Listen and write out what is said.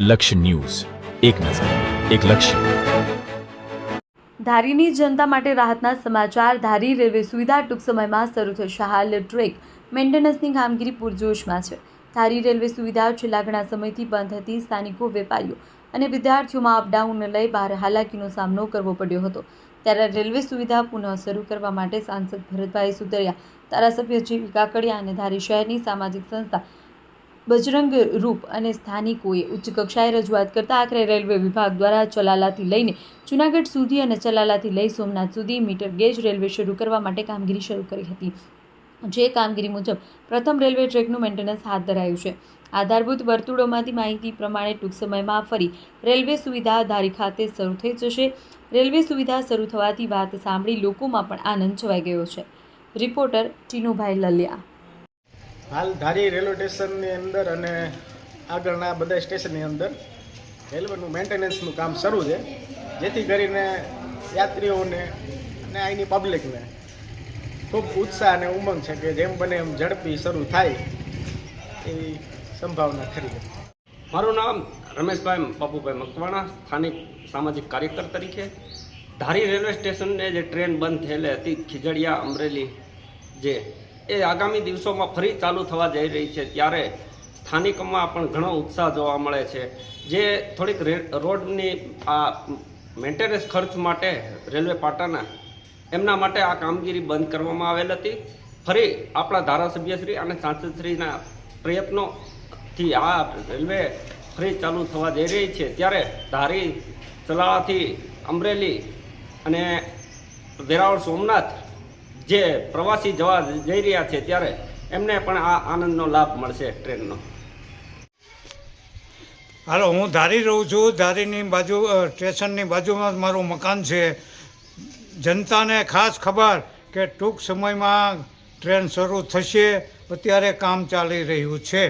લક્ષ્ય ન્યૂઝ, એક નજર, એક લક્ષ્ય. ધારીની જનતા માટે રાહતના સમાચાર. ધારી રેલવે સુવિધા ટૂંક સમયમાં શરૂ થશે. હાલ ટ્રેક મેન્ટેનન્સની કામગીરી પૂરજોશમાં છે. ધારી રેલવે સુવિધા છેલ્લા ઘણા સમયથી બંધ હતી. સ્થાનિકો, વેપારીઓ અને વિદ્યાર્થીઓમાં અપડાઉનને લઈ ભારે હાલાકીનો સામનો કરવો પડ્યો હતો. ત્યારે રેલવે સુવિધા પુનઃ શરૂ કરવા માટે સાંસદ ભરતભાઈ સુતરિયા, ધારાસભ્ય જીવી કાકડિયા અને ધારી શહેરની સામાજિક સંસ્થા બજરંગ રૂપ અને સ્થાનિકોએ ઉચ્ચ કક્ષાએ રજૂઆત કરતા આખરે રેલવે વિભાગ દ્વારા ચલાલાથી લઈને જૂનાગઢ સુધી અને ચલાલાથી લઈ સોમનાથ સુધી મીટર ગેજ રેલવે શરૂ કરવા માટે કામગીરી શરૂ કરી હતી. જે કામગીરી મુજબ પ્રથમ રેલવે ટ્રેકનું મેન્ટેનન્સ હાથ ધરાયું છે. આધારભૂત વર્તુળોમાંથી માહિતી પ્રમાણે ટૂંક સમયમાં ફરી રેલવે સુવિધા ધારી ખાતે શરૂ થઈ જશે. રેલવે સુવિધા શરૂ થવાથી વાત સાંભળી લોકોમાં પણ આનંદ છવાઈ ગયો છે. રિપોર્ટર ટીનુભાઈ લલિયા. હાલ ધારી રેલવે સ્ટેશનની અંદર અને આગળના બધા સ્ટેશનની અંદર રેલવેનું મેન્ટેનન્સનું કામ શરૂ છે, જેથી કરીને યાત્રીઓને અને અહીંની પબ્લિકને ખૂબ ઉત્સાહ અને ઉમંગ છે કે જેમ બને એમ ઝડપી શરૂ થાય એવી સંભાવના ખરી છે. મારું નામ રમેશભાઈ બાબુભાઈ મકવાણા, સ્થાનિક સામાજિક કાર્યકર તરીકે. ધારી રેલવે સ્ટેશનને જે ટ્રેન બંધ થયેલી હતી ખીજડીયા અમરેલી, જે એ આગામી દિવસોમાં ફરી ચાલુ થવા જઈ રહી છે, ત્યારે સ્થાનિકોમાં પણ ઘણો ઉત્સાહ જોવા મળે છે. જે થોડીક રોડની આ મેન્ટેનન્સ ખર્ચ માટે રેલવે પાટાના એમના માટે આ કામગીરી બંધ કરવામાં આવેલ હતી. ફરી આપણા ધારાસભ્યશ્રી અને સાંસદશ્રીના પ્રયત્નોથી આ રેલવે ફરી ચાલુ થવા જઈ રહી છે. ત્યારે ધારી, ચલાળાથી અમરેલી અને વેરાવળ સોમનાથ જે પ્રવાસી જવા જઈ રહ્યા છે, ત્યારે એમને પણ આ આનંદનો લાભ મળશે ટ્રેનનો. હાલો, હું ધારી રહું છું. ધારીની બાજુ સ્ટેશનની બાજુમાં જ મારું મકાન છે. જનતાને ખાસ ખબર કે ટૂંક સમયમાં ટ્રેન શરૂ થશે. અત્યારે કામ ચાલી રહ્યું છે.